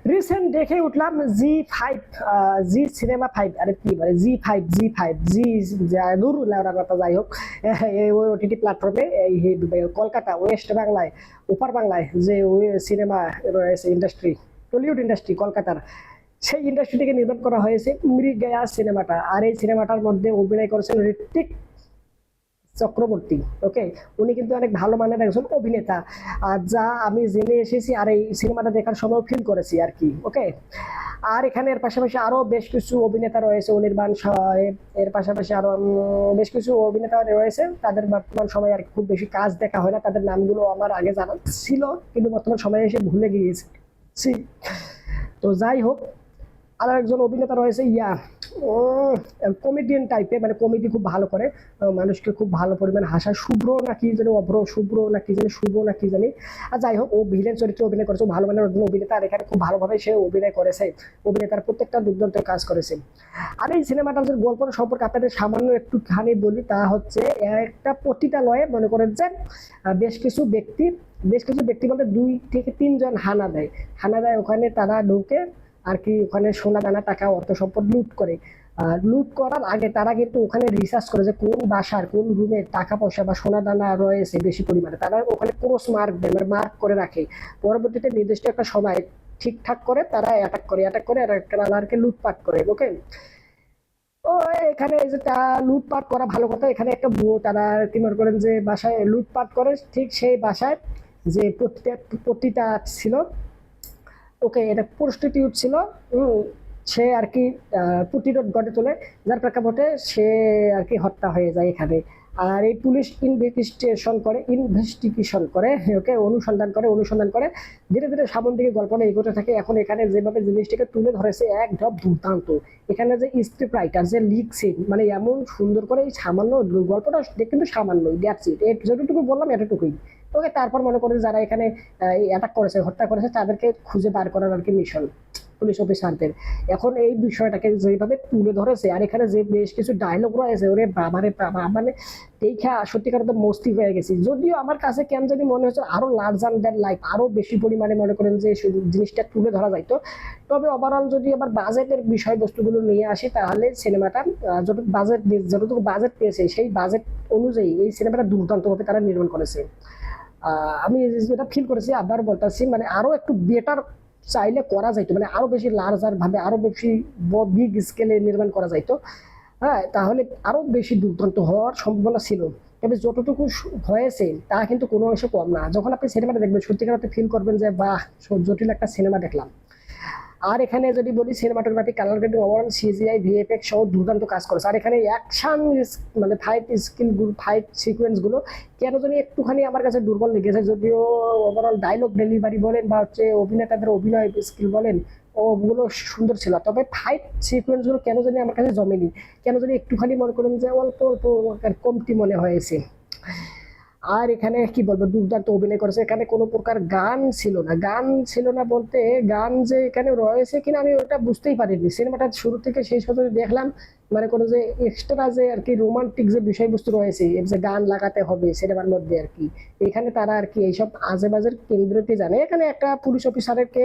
Recent দেখে উঠলাম জি 5, জি cinema 5, আরে কি বলে জি 5 জি দূর লাউড়ার কথা, যাই হোক এই ওই ওটিটি প্ল্যাটফর্মে এই কলকাতা ওয়েস্ট বাংলায় ওপার বাংলায় যে ওই সিনেমা রয়েছে ইন্ডাস্ট্রি, টলিউড ইন্ডাস্ট্রি কলকাতার, সেই ইন্ডাস্ট্রি থেকে নির্মাণ করা হয়েছে মৃগয়া সিনেমাটা। আর এই সিনেমাটার মধ্যে অভিনয় করেছেন ঋত্বিক চক্রবর্তী। ওকে, উনি কিন্তু অনেক ভালো মানের একজন অভিনেতা, আর যা আমি জেনে এসেছি আর এই সিনেমাটা দেখার সময় ফিল করেছি আর কি। ওকে, আর এখানে এর পাশাপাশি আরো বেশ কিছু অভিনেতা রয়েছে, অনির্বাণ সাহেব, এর পাশাপাশি আরো বেশ কিছু অভিনেতা রয়েছে, তাদের বর্তমান সময়ে আর কি খুব বেশি কাজ দেখা হয় না, তাদের নামগুলো আমার আগে জানা ছিল কিন্তু বর্তমান সময়ে এসে ভুলে গিয়েছি। তো যাই হোক, আরো একজন অভিনেতা রয়েছে কমেডিয়ান টাইপের, মানে কমেডি খুব ভালো করে, মানুষকে খুব ভালো পরিমাণ হাসা, শুভ্র নাকি জানি, অভ্র শুভ্র নাকি জানি, শুভ নাকি জানি। আর যাই হোক, ও ভিলেন চরিত্রে অভিনয় করেছে, ও ভালো মানের একজন অভিনেতা, আর এখানে খুব ভালোভাবে সে অভিনয় করেছে, অভিনেতার প্রত্যেকটা দুর্দান্ত কাজ করেছে। আর এই সিনেমাটার যে গল্পটা সম্পর্কে আপনাদের সামান্য একটুখানি বলি, তা হচ্ছে একটা পতিতালয়ে মনে করেন যে বেশ কিছু ব্যক্তি বলতে 2 থেকে 3 জন হানা দেয় ওখানে, তারা ঢুকে আর কি ওখানে সোনা দানা টাকা অর্থ সম্পদ লুট করে। লুট করার আগে তারা কিন্তু ওখানে রিসার্চ করে যে কোন বাসার কোন রুমে টাকা পয়সা বা সোনা দানা রয়েছে বেশি পরিমাণে, তারা ওখানে ক্রস মার্ক দেয়, মানে মার্ক করে রাখে। পরবর্তীতে নির্দিষ্ট একটা সময় ঠিকঠাক করে তারা অ্যাটাক করে আর একটা লুটপাট করে। ওকে, ও এখানে এই যে লুটপাট করা ভালো কথা, এখানে একটা তারা কি মনে করেন যে বাসায় লুটপাট করে, ঠিক সেই বাসায় যে পতিতা ছিল, ওকে এটা প্রস্টিটিউট ছিল, সে আর কি প্রতিরোধ গড়ে তোলে, যার প্রেক্ষাপটে সে আর কি হত্যা হয়ে যায় এখানে। আর এই পুলিশ ইনভেস্টিগেশন করে, ওকে অনুসন্ধান করে ধীরে ধীরে সামন দিকে গল্পটা এগোতে থাকে। এখন এখানে যেভাবে জিনিসটাকে তুলে ধরেছে একদম দুর্দান্ত। এখানে যে স্ক্রিপ্ট রাইটার যে লিখছে, মানে এমন সুন্দর করে এই সামান্য গল্পটা কিন্তু সামান্যই, দ্যাটস ইট, যতটুকু বললাম এতটুকুই। ওকে, তারপর মনে করে যারা এখানে অ্যাটাক করেছে, হত্যা করেছে, তাদেরকে খুঁজে বার করার আর কি মিশন পুলিশ অফিসারদের। এখন এই বিষয়টাকে যেভাবে তুলে ধরেছে, আর এখানে যে বেশ কিছু ডায়লগ রয়েছে, ওরে বাবারে বাবা, মানে দেখা সত্যিকার তো মস্তি হয়ে গেছি। যদিও আমার কাছে কেন জানি মনে হচ্ছে আরো লার্জার দ্যান লাইফ, আরো বেশি পরিমাণে মনে করেন যে জিনিসটা তুলে ধরা যাইতো। তবে ওভারঅল যদি আবার বাজেটের বিষয়বস্তুগুলো নিয়ে আসি, তাহলে সিনেমাটা যতটুকু বাজেট পেয়েছে, সেই বাজেট অনুযায়ী এই সিনেমাটা দুর্দান্তভাবে তারা নির্মাণ করেছে। আমি যেটা ফিল করেছি, আবার বলতেছি, মানে আরো একটু বেটার চাইলে করা যাইতো, মানে আরো বেশি লার্জার ভাবে, আরো বেশি বিগ স্কেলে নির্মাণ করা যাইতো। হ্যাঁ, তাহলে আরো বেশি দুর্দান্ত হওয়ার সম্ভাবনা ছিল। তবে যতটুকু হয়েছে তা কিন্তু কোনো অংশে কম না। যখন আপনি সিনেমাটা দেখবেন, সত্যিকার অর্থে ফিল করবেন যে বাহ, জটিল একটা সিনেমা দেখলাম। আর এখানে যদি বলি cinematography, colour grading, overall CGI, VFX সহ দুর্দান্ত কাজ করেছে। আর এখানে অ্যাকশন, মানে ফাইট সিকোয়েন্স গুলো কেন জানি একটুখানি আমার কাছে দুর্বল লেগেছে। যদিও ওভারঅল ডায়লগ ডেলিভারি বলেন বা হচ্ছে অভিনেতাদের অভিনয় স্কিল বলেন, ওগুলো সুন্দর ছিল, তবে ফাইট সিকোয়েন্স গুলো কেন জানি আমার কাছে জমেনি। কেন জানি একটুখানি মনে করেন যে অল্প অল্প কমতি মনে হয়েছে। আর এখানে কি বলবো, দুর্দান্ত অভিনয় করেছে। এখানে কোনো প্রকার গান ছিল না বলতে, গান যে এখানে রয়েছে কিনা আমি ওটা বুঝতেই পারিনি। সিনেমাটা শুরু থেকে শেষ পর্যন্ত দেখলাম, মানে কোনো যে এক্সট্রা যে আর কি রোমান্টিক যে বিষয়বস্তু রয়েছে, এর যে গান লাগাতে হবে সিনেমার মধ্যে আর কি, এখানে তারা আর কি এইসব আজেবাজের কেন্দ্রকে জানে। এখানে একটা পুলিশ অফিসারকে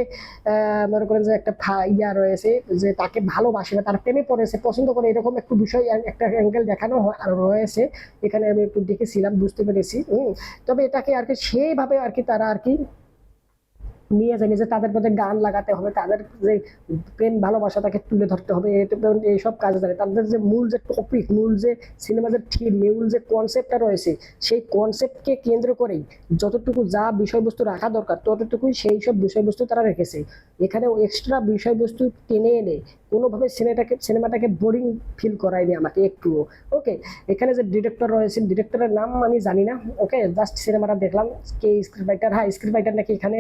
মনে করেন যে একটা ইয়া রয়েছে, যে তাকে ভালোবাসে না, তার প্রেমে পড়েছে, পছন্দ করে, এরকম একটু বিষয় একটা অ্যাঙ্গেল দেখানো রয়েছে এখানে, আমি একটু দেখেছিলাম, বুঝতে পেরেছি। তবে এটাকে আর কি সেইভাবে আর কি তারা আর কি নিয়ে জানি যে তাদের মধ্যে গান লাগাতে হবে, তাদের যে প্রেম ভালোবাসাটাকে তুলে ধরতে হবে, এইসব কাজে জানে। তাদের যে মূল যে টপিক, মূল যে সিনেমা যে থিম, মূল যে কনসেপ্টটা রয়েছে, সেই কনসেপ্টকে কেন্দ্র করেই যতটুকু যা বিষয়বস্তু রাখা দরকার ততটুকুই সেই সব বিষয়বস্তু তারা রেখেছে। এখানে এক্সট্রা বিষয়বস্তু টেনে এনে কোনোভাবে সিনেমাটাকে বোরিং ফিল করায়নি আমাকে একটুও। ওকে, এখানে যে ডিরেক্টর রয়েছে, ডিরেক্টরের নাম আমি জানি না। ওকে, জাস্ট সিনেমাটা দেখলাম, কে স্ক্রিপ্ট রাইটার, হ্যাঁ স্ক্রিপ্ট রাইটার নাকি এখানে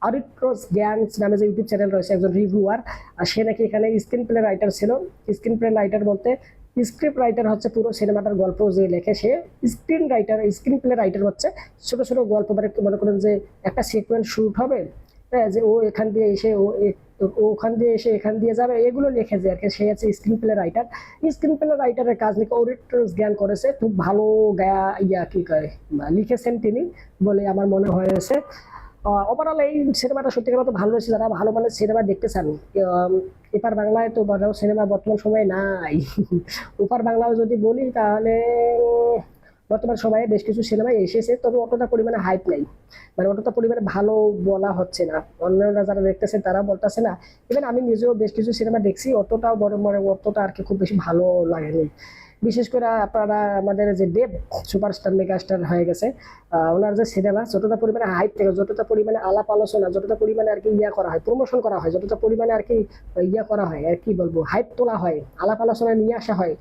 আরিট্রস জ্ঞান নামে যে ইউটিউব চ্যানেল রয়েছে, একজন রিভিউয়ার, আর সে নাকি এখানে স্ক্রিন প্লে রাইটার ছিল। স্ক্রিন প্লে রাইটার বলতে স্ক্রিপ্ট রাইটার হচ্ছে পুরো সিনেমাটার গল্প যে লেখে সে, স্ক্রিন প্লে রাইটার হচ্ছে ছোট ছোট গল্প, মানে মনে করেন যে একটা সিকোয়েন্স শুট হবে, হ্যাঁ, যে ও এখান দিয়ে এসে ওখান দিয়ে এসে এখান দিয়ে যাবে, এগুলো লিখে যে আর কি, সে হচ্ছে screenplay writer. Screenplay রাইটারের কাজ নাকি অরিট্রস জ্ঞান করেছে, খুব ভালো লিখেছেন তিনি বলে আমার মনে হয়েছে। ওভারঅল এই সিনেমাটা সত্যিকার মতো ভালো হয়েছে। যারা ভালো মানের সিনেমা দেখতে চান, এপার বাংলায় তো ভালো সিনেমা বর্তমান সময়ে নাই। ওপার বাংলাও যদি বলি তাহলে বর্তমান সময়ে বেশ কিছু সিনেমা এসেছে, তবে অতটা পরিমাণে হাইপ নাই, মানে অতটা পরিমাণে ভালো বলা হচ্ছে না। অন্যরা যারা দেখতেছে তারা বলতেছে না। ইভেন আমি নিজেও বেশ কিছু সিনেমা দেখছি, অতটাও বড় বড় অতটা আর কি খুব বেশি ভালো লাগেনি। বিশেষ করে আপনারা আমাদের যে দেব সুপারস্টার মেগাস্টার হয়ে গেছে, ওনার যে সিনেমা যতটা পরিমাণে হাইপ থেকে, যতটা পরিমাণে আলাপ আলোচনা, যতটা পরিমাণে আর কি ইয়া করা হয়, প্রমোশন করা হয়, যতটা পরিমাণে আর কি ইয়া করা হয় আর কি বলবো, হাইপ তোলা হয়, আলাপ আলোচনা নিয়ে আসা হয়,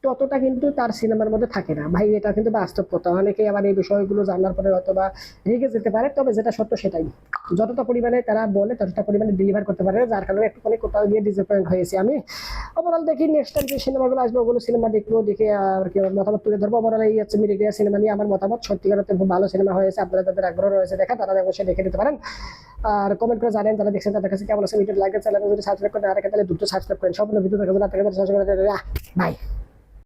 ততটা কিন্তু তার সিনেমার মধ্যে থাকে না ভাই। এটা কিন্তু বাস্তব কথা। অনেকেই আবার এই বিষয়গুলো জানার পরে হয়তো বা রেগে যেতে পারে, তবে যেটা সত্য সেটাই। যতটা পরিমাণে তারা বলে ততটা পরিমাণে ডেলিভার করতে পারে, যার কারণে একটুখানি কোথাও গিয়ে ডিসঅ্যাপয়েন্ট হয়েছি আমি। ওভারঅল দেখি নেক্সট টাইম যে সিনেমাগুলো আসবে ওগুলো সিনেমা দেখবো, দেখে আর কি আমার মতামত তুলে ধরবো। ওভারঅল এই হচ্ছে মিডিয়া সিনেমা নিয়ে আমার মতামত। সত্যিকার অর্থে খুব ভালো সিনেমা হয়েছে, আপনারা তাদের আগ্রহ রয়েছে দেখা, তারা অবশ্যই দেখে নিতে পারেন। আর কমেন্ট করে জানেন তারা দেখছেন তাদের কাছে কেমন আছে। ভিডিও লাইক চ্যানেল যদি সাবস্ক্রাইব করে না রাখেন তাহলে দ্রুত সাবস্ক্রাইব করেন। সম্পূর্ণ ভিডিও দেখবেন, বাই।